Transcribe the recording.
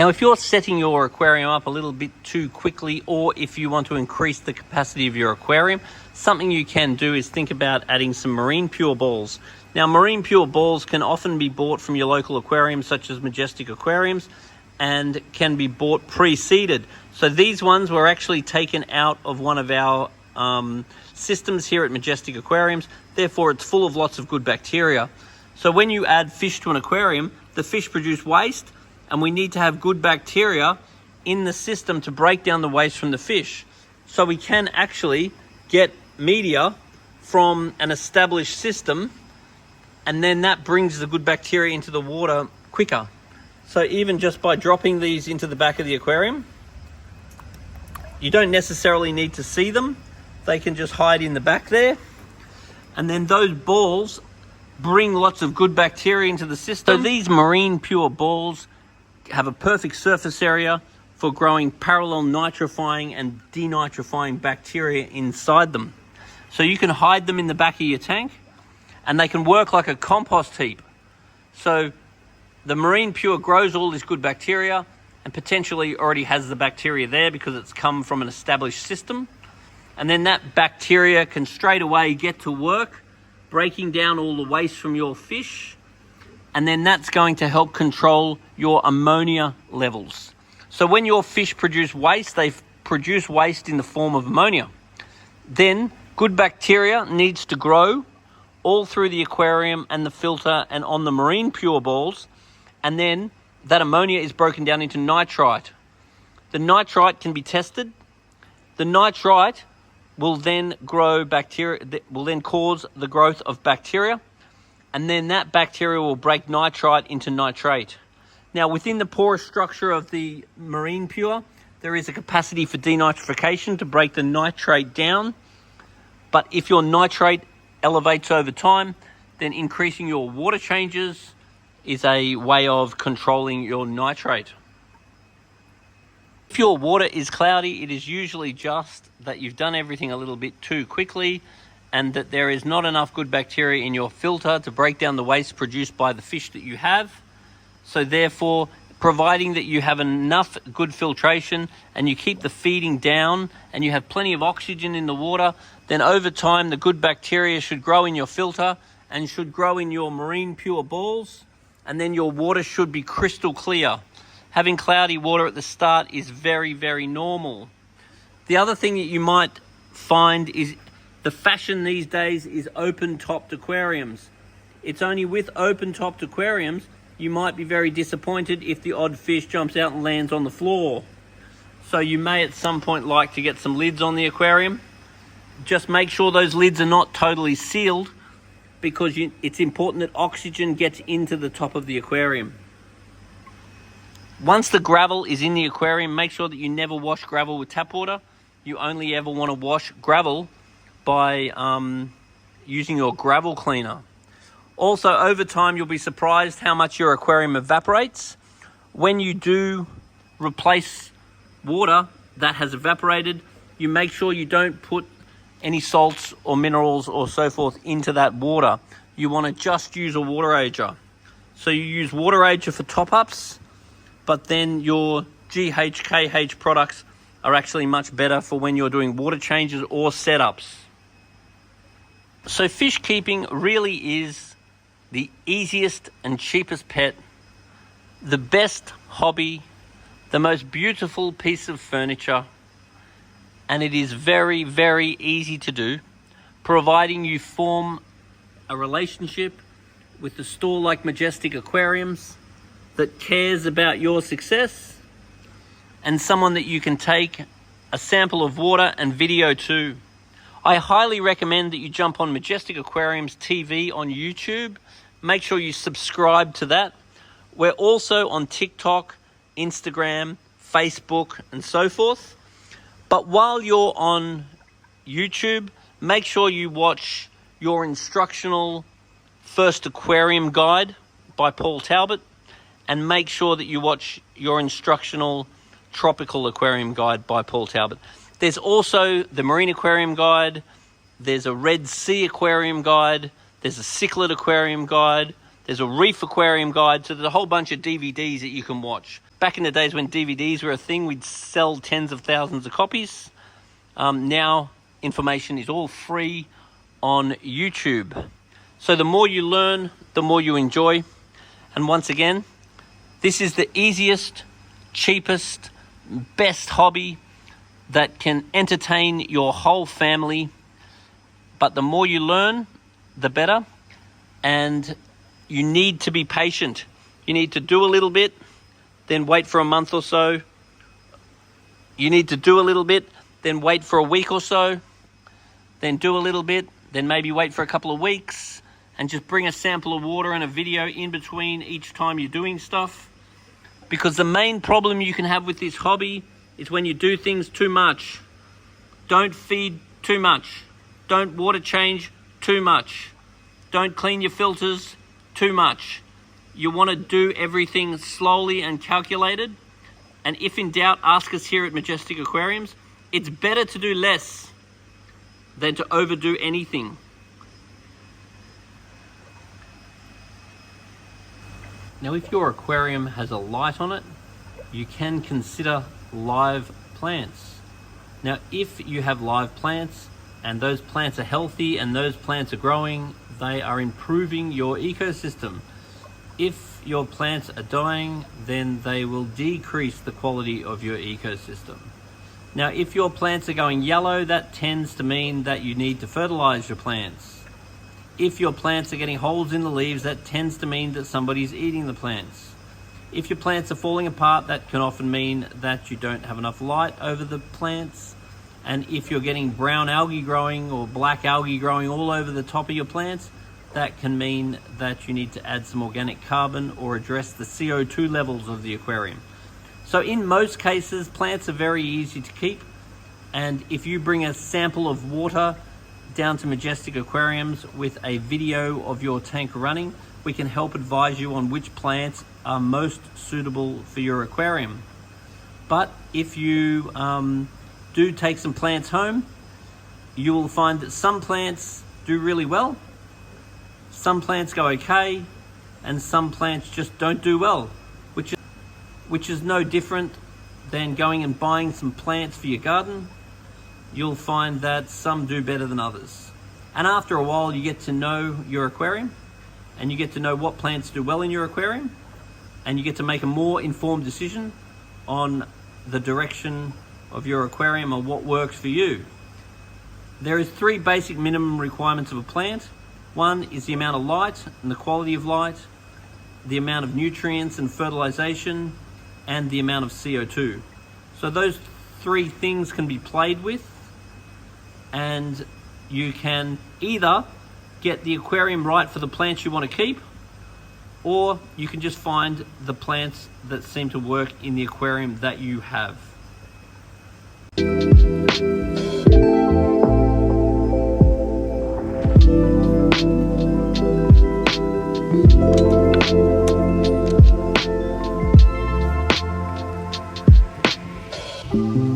Now, if you're setting your aquarium up a little bit too quickly, or if you want to increase the capacity of your aquarium, something you can do is think about adding some marine pure balls. Now, marine pure balls can often be bought from your local aquariums, such as Majestic Aquariums, and can be bought pre-seeded. So these ones were actually taken out of one of our systems here at Majestic Aquariums. Therefore, it's full of lots of good bacteria. So when you add fish to an aquarium, the fish produce waste, and we need to have good bacteria in the system to break down the waste from the fish. So we can actually get media from an established system, and then that brings the good bacteria into the water quicker. So even just by dropping these into the back of the aquarium, you don't necessarily need to see them. They can just hide in the back there. And then those balls bring lots of good bacteria into the system. So these marine pure balls have a perfect surface area for growing parallel nitrifying and denitrifying bacteria inside them. So you can hide them in the back of your tank, and they can work like a compost heap. So the marine pure grows all this good bacteria and potentially already has the bacteria there because it's come from an established system. And then that bacteria can straight away get to work breaking down all the waste from your fish, and then that's going to help control your ammonia levels. So when your fish produce waste, they produce waste in the form of ammonia. Then good bacteria needs to grow all through the aquarium and the filter and on the marine pure balls, and then that ammonia is broken down into nitrite. The nitrite can be tested. The nitrite will then grow bacteria, will then cause the growth of bacteria, and then that bacteria will break nitrite into nitrate. Now, within the porous structure of the marine pure, there is a capacity for denitrification to break the nitrate down. But if your nitrate elevates over time, then increasing your water changes is a way of controlling your nitrate. If your water is cloudy, it is usually just that you've done everything a little bit too quickly, and that there is not enough good bacteria in your filter to break down the waste produced by the fish that you have. So therefore, providing that you have enough good filtration and you keep the feeding down and you have plenty of oxygen in the water, then over time the good bacteria should grow in your filter and should grow in your marine pure balls, and then your water should be crystal clear. Having cloudy water at the start is very, very normal. The other thing that you might find is the fashion these days is open-topped aquariums. It's only with open-topped aquariums you might be very disappointed if the odd fish jumps out and lands on the floor. So you may at some point like to get some lids on the aquarium. Just make sure those lids are not totally sealed, because it's important that oxygen gets into the top of the aquarium. Once the gravel is in the aquarium, make sure that you never wash gravel with tap water. You only ever want to wash gravel by using your gravel cleaner. Also, over time, you'll be surprised how much your aquarium evaporates. When you do replace water that has evaporated, you make sure you don't put any salts or minerals or so forth into that water. You want to just use a water ager. So you use water ager for top-ups, but then your GH, KH products are actually much better for when you're doing water changes or setups. So fish keeping really is the easiest and cheapest pet, the best hobby, the most beautiful piece of furniture, and it is very, very easy to do, providing you form a relationship with a store like Majestic Aquariums that cares about your success, and someone that you can take a sample of water and video to. I highly recommend that you jump on Majestic Aquariums TV on YouTube. Make sure you subscribe to that. We're also on TikTok, Instagram, Facebook, and so forth. But while you're on YouTube, make sure you watch your instructional First Aquarium Guide by Paul Talbot, and make sure that you watch your instructional Tropical Aquarium Guide by Paul Talbot. There's also the Marine Aquarium Guide, there's a Red Sea Aquarium Guide, there's a Cichlid Aquarium Guide, there's a Reef Aquarium Guide, so there's a whole bunch of DVDs that you can watch. Back in the days when DVDs were a thing, we'd sell tens of thousands of copies. Now information is all free on YouTube. So the more you learn, the more you enjoy. And once again, this is the easiest, cheapest, best hobby that can entertain your whole family. But the more you learn, the better. And you need to be patient. You need to do a little bit, then wait for a month or so. You need to do a little bit, then wait for a week or so. Then do a little bit, then maybe wait for a couple of weeks, and just bring a sample of water and a video in between each time you're doing stuff. Because the main problem you can have with this hobby is when you do things too much. Don't feed too much. Don't water change too much. Don't clean your filters too much. You want to do everything slowly and calculated. And if in doubt, ask us here at Majestic Aquariums. It's better to do less than to overdo anything. Now, if your aquarium has a light on it, you can consider live plants. Now, if you have live plants and those plants are healthy and those plants are growing, they are improving your ecosystem. If your plants are dying, then they will decrease the quality of your ecosystem. Now, if your plants are going yellow, that tends to mean that you need to fertilize your plants. If your plants are getting holes in the leaves, that tends to mean that somebody's eating the plants. If your plants are falling apart, that can often mean that you don't have enough light over the plants. And if you're getting brown algae growing or black algae growing all over the top of your plants, that can mean that you need to add some organic carbon or address the CO2 levels of the aquarium. So in most cases, plants are very easy to keep. And if you bring a sample of water down to Majestic Aquariums with a video of your tank running, we can help advise you on which plants are most suitable for your aquarium. But if you do take some plants home, you will find that some plants do really well, some plants go okay, and some plants just don't do well, which is no different than going and buying some plants for your garden. You'll find that some do better than others. And after a while, you get to know your aquarium, and you get to know what plants do well in your aquarium, and you get to make a more informed decision on the direction of your aquarium or what works for you. There is 3 basic minimum requirements of a plant. One is the amount of light and the quality of light, the amount of nutrients and fertilization, and the amount of CO2. So those 3 things can be played with, and you can either get the aquarium right for the plants you want to keep, or you can just find the plants that seem to work in the aquarium that you have. Thank you.